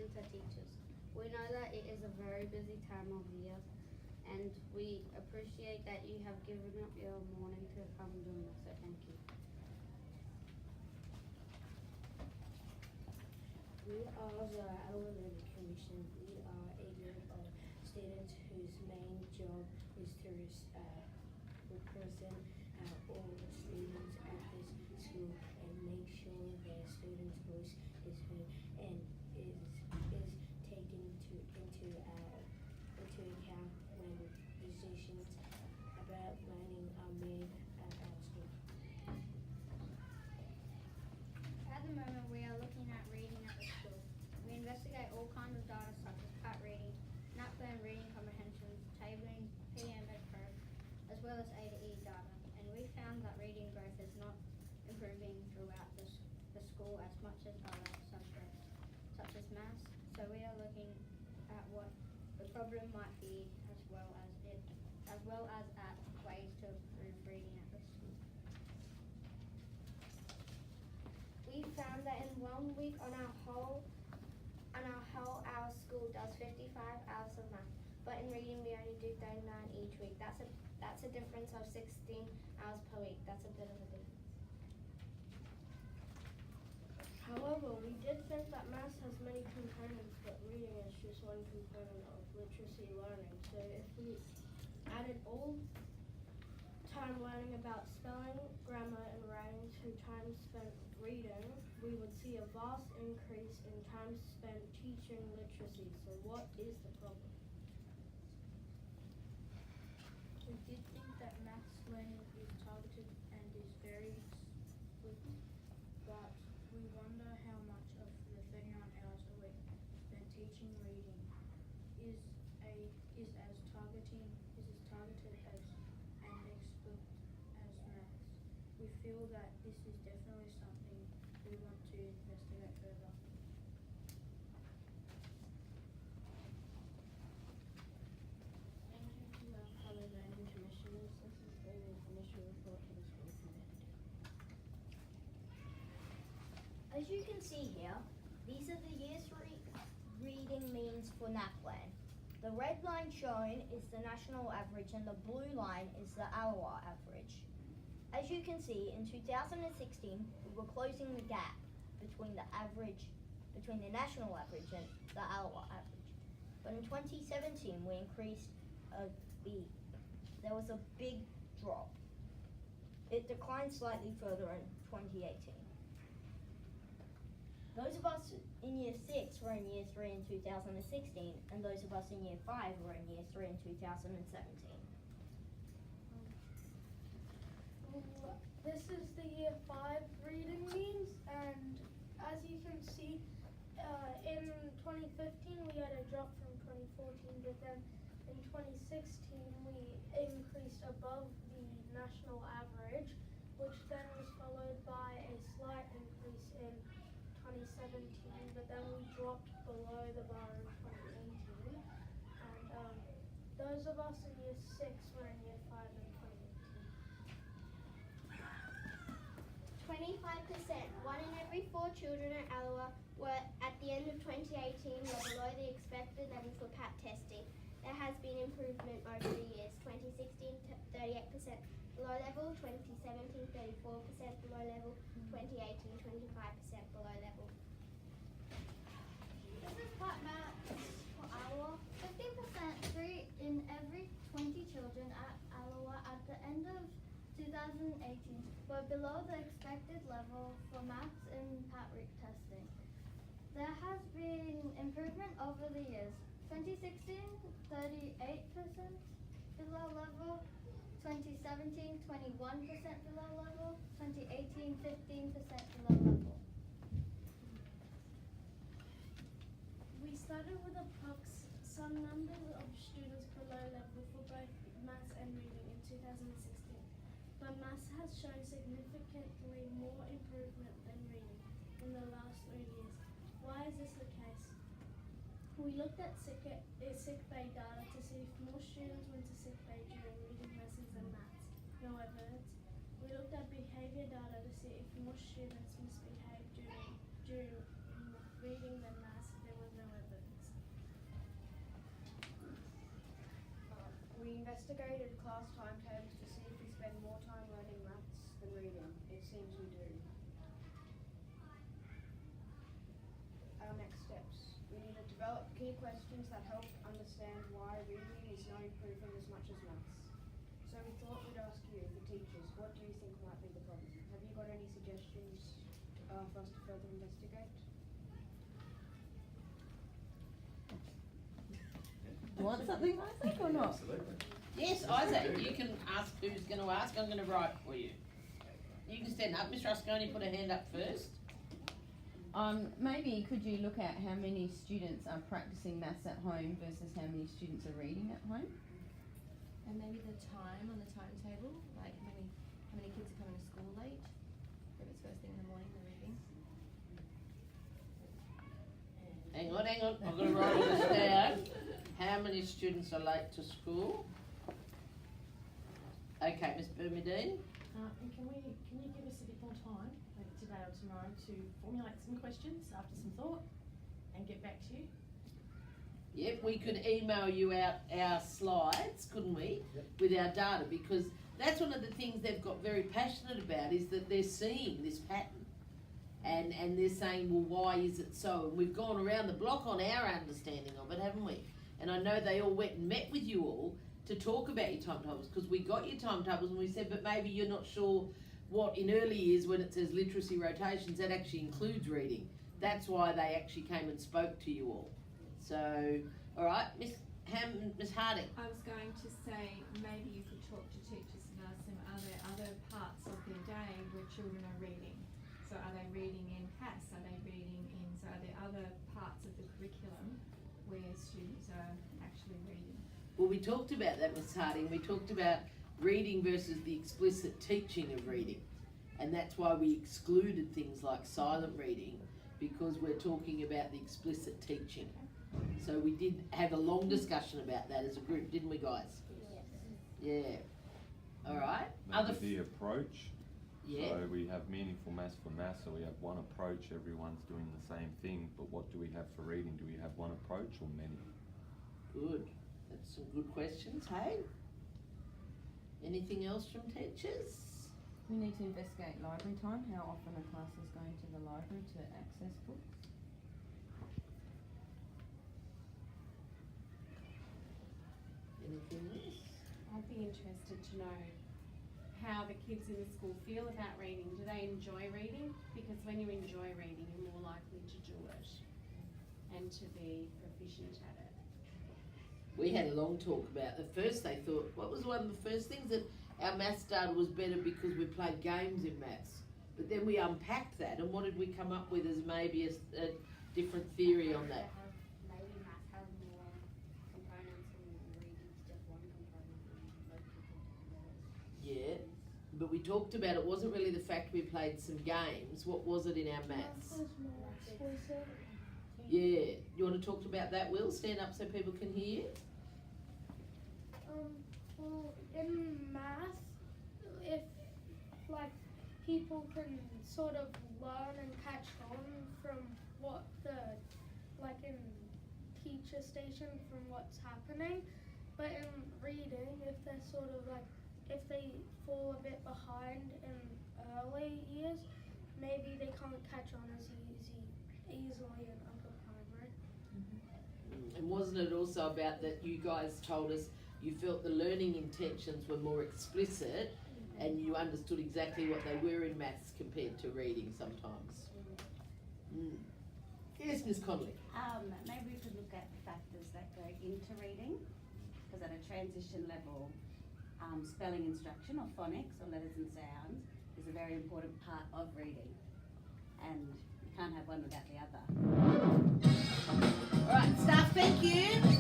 listening to teachers. We know that it is a very busy time of year, and we appreciate that you have given up your morning to come join us, so thank you. We are the Alawa Student Commission. We are a group of students whose main job is to represent all the students at this school and make sure their students' voice is heard and is taken into account when decisions about learning are made at our school. At the moment, we are looking at reading at the school. We investigate all kinds of data such as PAT reading, NAPLAN reading comprehensions, tabling, PM curve, as well as A to E data. And we found that reading growth is not improving throughout the school as much as other subjects, such as maths. So we are looking at what the problem might be, as well as at ways to improve reading at the school. We found that in 1 week on our whole our school does 55 hours of math, but in reading we only do 39 each week. That's a difference of 16 hours per week. That's a bit of a difference. However, we did think that maths has many components, but reading is just one component of literacy learning. So if we added all time learning about spelling, grammar, and writing to time spent reading, we would see a vast increase in time spent teaching literacy. So what is the problem? We did think that maths learning is targeted and is very split, but we wonder how much of the 39 hours a week spent teaching reading is as targeted as and expert as maths. We feel that this is definitely something we want to investigate further. Thank you to our fellow learning commissioners. This has been an initial report for the school committee. As you can see here, these are the year's reading means for NAPLAN. The red line shown is the national average and the blue line is the Alawa average. As you can see, in 2016, we were closing the gap between the national average and the Alawa average. But in 2017, we increased there was a big drop. It declined slightly further in 2018. Those of us in year 6 were in year 3 in 2016, and those of us in year 5 were in year 3 in 2017. This is the year 5 reading means, and as you can see, in 2015 we had a drop from 2014, but then in 2016 we increased above the national average, which then was followed by a slight increase in 2017, but then we dropped below the bar in 2018, and those of us in year 6 were in year 5 in 2018. 25%, 1 in every 4 children at Alawa were at the end of 2018 were below the expected level for PAT testing. There has been improvement over the years. 2016, 38% below level, 2017, 34% below level, 2018, 25% below level. This is PAT maths for Alawa. 15%, 3 in every 20 children at Alawa at the end of 2018 were below the expected level for maths in PAT testing. There has been improvement over the years. 2016, 38% below level. 2017, 21% below level. 2018, 15% below level. We started with some numbers of students below level for both maths and reading in 2016, but maths has shown significantly more improvement than reading in the last 3 years. Why is this the case? We looked at sick bay data to see if more students went to sick bay during reading lessons than maths. No evidence. We looked at behaviour data to see if more students misbehaved during reading than maths. There was no evidence. investigated class timetables to see if we spend more time learning maths than reading. It seems we do. Our next steps. We need to develop key questions that help understand why reading is not improving as much as maths. So we thought we'd ask you, the teachers, what do you think might be the problem? Have you got any suggestions for us to further investigate? You want something, Isaac, or not? Absolutely. Yes, Isaac, you can ask who's going to ask. I'm going to write for you. You can stand up. Miss Rusconi put her hand up first. Maybe could you look at how many students are practicing maths at home versus how many students are reading at home? And maybe the time on the timetable, like how many kids are coming to school late? If it's first thing in the morning, they're reading. Hang on. I'm going to write all this down. How many students are late to school? Okay, Miss Bermudine. And can you give us a bit more time, maybe today or tomorrow, to formulate some questions after some thought and get back to you? Yep, we could email you out our slides, couldn't we? Yep. With our data, because that's one of the things they've got very passionate about, is that they're seeing this pattern. And they're saying, well, why is it so? And we've gone around the block on our understanding of it, haven't we? And I know they all went and met with you all to talk about your timetables, because we got your timetables and we said, but maybe you're not sure what in early years when it says literacy rotations, that actually includes reading. That's why they actually came and spoke to you all. So, all right, Miss Harding. I was going to say maybe you could talk to teachers and ask them, are there other parts of their day where children are reading? So are they reading in PAS? Are they reading in, so are there other parts of the curriculum where students are actually reading? Well, we talked about that, Miss Harding. We talked about reading versus the explicit teaching of reading. And that's why we excluded things like silent reading, because we're talking about the explicit teaching. So we did have a long discussion about that as a group, didn't we, guys? Yes. Yeah. All right. Maybe the approach. Yeah. So we have meaningful maths for maths, so we have one approach, everyone's doing the same thing, but what do we have for reading? Do we have one approach or many? Good. That's some good questions, hey? Anything else from teachers? We need to investigate library time, how often a class is going to the library to access books. Anything else? I'd be interested to know how the kids in the school feel about reading. Do they enjoy reading? Because when you enjoy reading, you're more likely to do it and to be proficient at it. We had a long talk about the first. They thought, what was one of the first things, that our maths data was better because we played games in maths. But then we unpacked that, and what did we come up with as maybe a different theory on that? Maybe math has more components and reading's just one component and most people do the others. Yeah, but we talked about it wasn't really the fact we played some games. What was it in our maths? Yeah, you want to talk about that, Will? Stand up so people can hear you. Well, in math, if like people can sort of learn and catch on from what the, like in teacher station, from what's happening, but in reading, if they're sort of like, if they fall a bit behind in early years, maybe they can't catch on as easily in upper primary. And wasn't it also about that you guys told us you felt the learning intentions were more explicit and you understood exactly what they were in maths compared to reading sometimes? Yes, Miss Conley. Maybe we could look at factors that go into reading, because at a transition level, spelling instruction or phonics or letters and sounds is a very important part of reading, and you can't have one without the other. All right, staff, thank you.